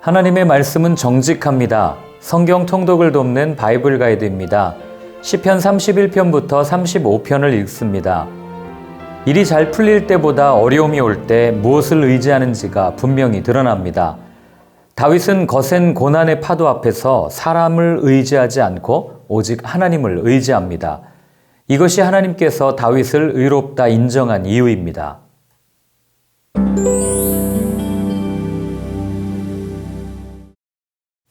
하나님의 말씀은 정직합니다. 성경 통독을 돕는 바이블 가이드입니다. 시편 31편부터 35편을 읽습니다. 일이 잘 풀릴 때보다 어려움이 올 때 무엇을 의지하는지가 분명히 드러납니다. 다윗은 거센 고난의 파도 앞에서 사람을 의지하지 않고 오직 하나님을 의지합니다. 이것이 하나님께서 다윗을 의롭다 인정한 이유입니다.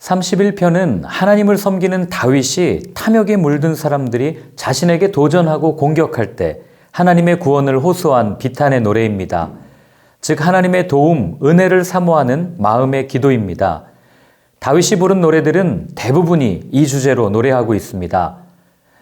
31편은 하나님을 섬기는 다윗이 탐욕에 물든 사람들이 자신에게 도전하고 공격할 때 하나님의 구원을 호소한 비탄의 노래입니다. 즉 하나님의 도움, 은혜를 사모하는 마음의 기도입니다. 다윗이 부른 노래들은 대부분이 이 주제로 노래하고 있습니다.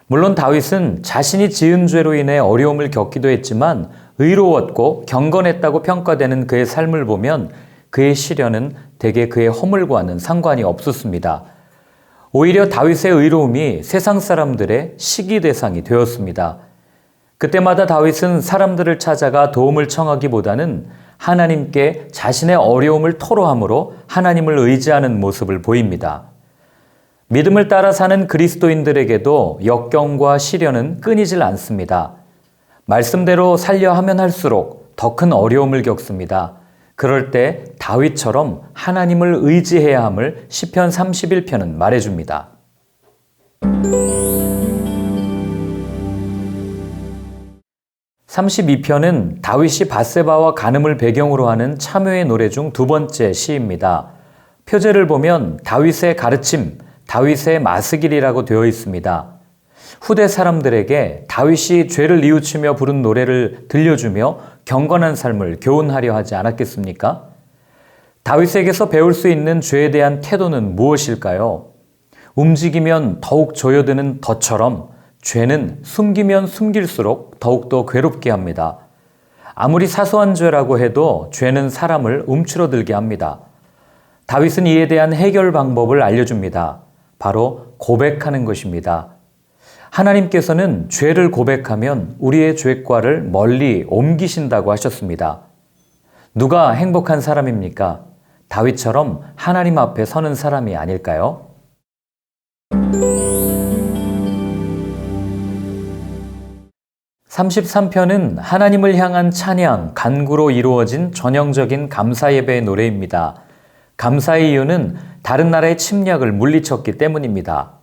물론 다윗은 자신이 지은 죄로 인해 어려움을 겪기도 했지만 의로웠고 경건했다고 평가되는 그의 삶을 보면 그의 시련은 대개 그의 허물과는 상관이 없었습니다. 오히려 다윗의 의로움이 세상 사람들의 시기 대상이 되었습니다. 그때마다 다윗은 사람들을 찾아가 도움을 청하기보다는 하나님께 자신의 어려움을 토로함으로 하나님을 의지하는 모습을 보입니다. 믿음을 따라 사는 그리스도인들에게도 역경과 시련은 끊이질 않습니다. 말씀대로 살려 하면 할수록 더 큰 어려움을 겪습니다. 그럴 때 다윗처럼 하나님을 의지해야 함을 시편 31편은 말해줍니다. 32편은 다윗이 밧세바와 간음을 배경으로 하는 참회의 노래 중 두 번째 시입니다. 표제를 보면 다윗의 가르침, 다윗의 마스길이라고 되어 있습니다. 후대 사람들에게 다윗이 죄를 뉘우치며 부른 노래를 들려주며 경건한 삶을 교훈하려 하지 않았겠습니까? 다윗에게서 배울 수 있는 죄에 대한 태도는 무엇일까요? 움직이면 더욱 조여드는 덫처럼 죄는 숨기면 숨길수록 더욱더 괴롭게 합니다. 아무리 사소한 죄라고 해도 죄는 사람을 움츠러들게 합니다. 다윗은 이에 대한 해결 방법을 알려줍니다. 바로 고백하는 것입니다. 하나님께서는 죄를 고백하면 우리의 죄과를 멀리 옮기신다고 하셨습니다. 누가 행복한 사람입니까? 다윗처럼 하나님 앞에 서는 사람이 아닐까요? 33편은 하나님을 향한 찬양, 간구로 이루어진 전형적인 감사 예배의 노래입니다. 감사의 이유는 다른 나라의 침략을 물리쳤기 때문입니다.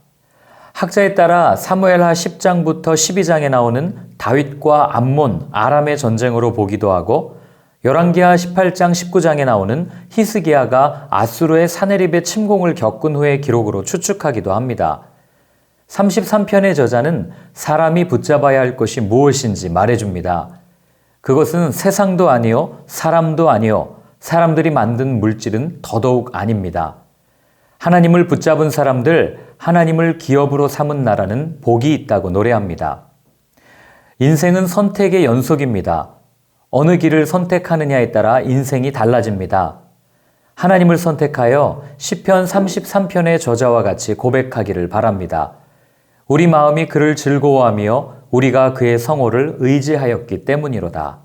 학자에 따라 사무엘하 10장부터 12장에 나오는 다윗과 암몬, 아람의 전쟁으로 보기도 하고 열왕기하 18장, 19장에 나오는 히스기야가 아수르의 사네립의 침공을 겪은 후의 기록으로 추측하기도 합니다. 33편의 저자는 사람이 붙잡아야 할 것이 무엇인지 말해줍니다. 그것은 세상도 아니요, 사람도 아니요, 사람들이 만든 물질은 더더욱 아닙니다. 하나님을 붙잡은 사람들, 하나님을 기업으로 삼은 나라는 복이 있다고 노래합니다. 인생은 선택의 연속입니다. 어느 길을 선택하느냐에 따라 인생이 달라집니다. 하나님을 선택하여 시편 33편의 저자와 같이 고백하기를 바랍니다. 우리 마음이 그를 즐거워하며 우리가 그의 성호를 의지하였기 때문이로다.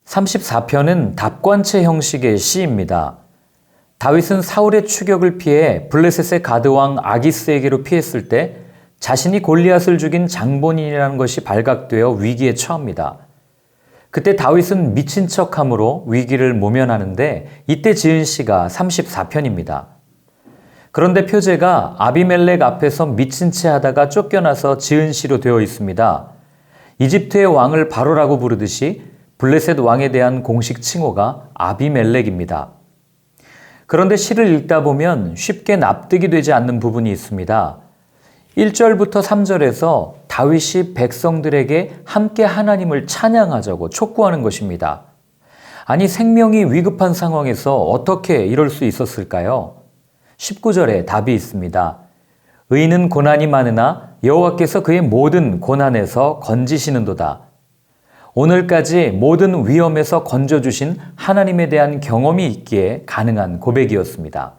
34편은 답관체 형식의 시입니다. 다윗은 사울의 추격을 피해 블레셋의 가드왕 아기스에게로 피했을 때 자신이 골리앗을 죽인 장본인이라는 것이 발각되어 위기에 처합니다. 그때 다윗은 미친 척함으로 위기를 모면하는데 이때 지은 시가 34편입니다. 그런데 표제가 아비멜렉 앞에서 미친 채 하다가 쫓겨나서 지은 시로 되어 있습니다. 이집트의 왕을 바로라고 부르듯이 블레셋 왕에 대한 공식 칭호가 아비멜렉입니다. 그런데 시를 읽다 보면 쉽게 납득이 되지 않는 부분이 있습니다. 1절부터 3절에서 다윗이 백성들에게 함께 하나님을 찬양하자고 촉구하는 것입니다. 아니, 생명이 위급한 상황에서 어떻게 이럴 수 있었을까요? 19절에 답이 있습니다. 의인은 고난이 많으나 여호와께서 그의 모든 고난에서 건지시는도다. 오늘까지 모든 위험에서 건져주신 하나님에 대한 경험이 있기에 가능한 고백이었습니다.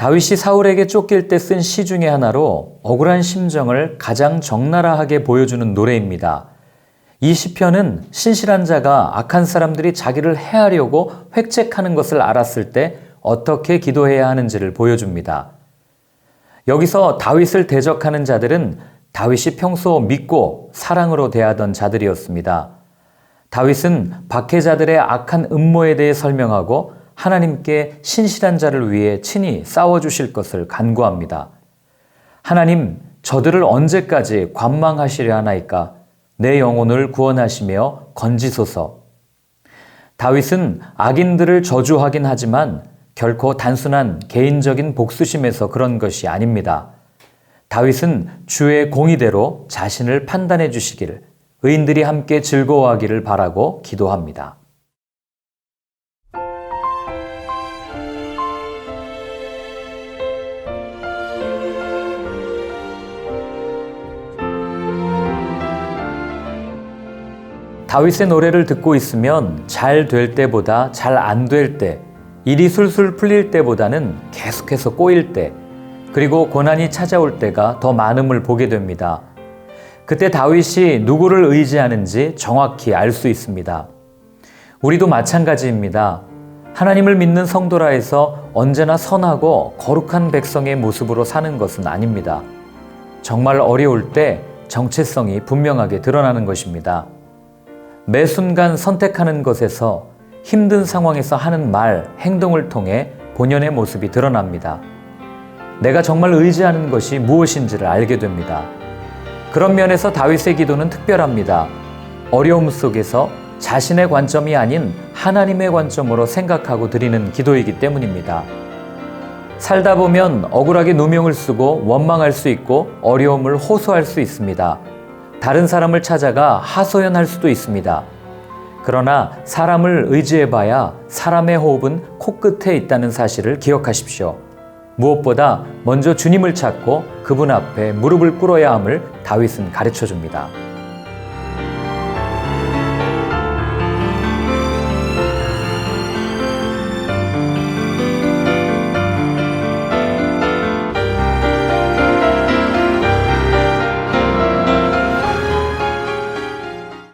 다윗이 사울에게 쫓길 때 쓴 시 중에 하나로 억울한 심정을 가장 적나라하게 보여주는 노래입니다. 이 시편은 신실한 자가 악한 사람들이 자기를 해하려고 획책하는 것을 알았을 때 어떻게 기도해야 하는지를 보여줍니다. 여기서 다윗을 대적하는 자들은 다윗이 평소 믿고 사랑으로 대하던 자들이었습니다. 다윗은 박해자들의 악한 음모에 대해 설명하고 하나님께 신실한 자를 위해 친히 싸워주실 것을 간구합니다. 하나님, 저들을 언제까지 관망하시려 하나이까? 내 영혼을 구원하시며 건지소서. 다윗은 악인들을 저주하긴 하지만 결코 단순한 개인적인 복수심에서 그런 것이 아닙니다. 다윗은 주의 공의대로 자신을 판단해 주시기를, 의인들이 함께 즐거워하기를 바라고 기도합니다. 다윗의 노래를 듣고 있으면 잘 될 때보다 잘 안 될 때, 일이 술술 풀릴 때보다는 계속해서 꼬일 때, 그리고 고난이 찾아올 때가 더 많음을 보게 됩니다. 그때 다윗이 누구를 의지하는지 정확히 알 수 있습니다. 우리도 마찬가지입니다. 하나님을 믿는 성도라 해서 언제나 선하고 거룩한 백성의 모습으로 사는 것은 아닙니다. 정말 어려울 때 정체성이 분명하게 드러나는 것입니다. 매 순간 선택하는 것에서 힘든 상황에서 하는 말, 행동을 통해 본연의 모습이 드러납니다. 내가 정말 의지하는 것이 무엇인지를 알게 됩니다. 그런 면에서 다윗의 기도는 특별합니다. 어려움 속에서 자신의 관점이 아닌 하나님의 관점으로 생각하고 드리는 기도이기 때문입니다. 살다 보면 억울하게 누명을 쓰고 원망할 수 있고 어려움을 호소할 수 있습니다. 다른 사람을 찾아가 하소연할 수도 있습니다. 그러나 사람을 의지해봐야 사람의 호흡은 코끝에 있다는 사실을 기억하십시오. 무엇보다 먼저 주님을 찾고 그분 앞에 무릎을 꿇어야 함을 다윗은 가르쳐줍니다.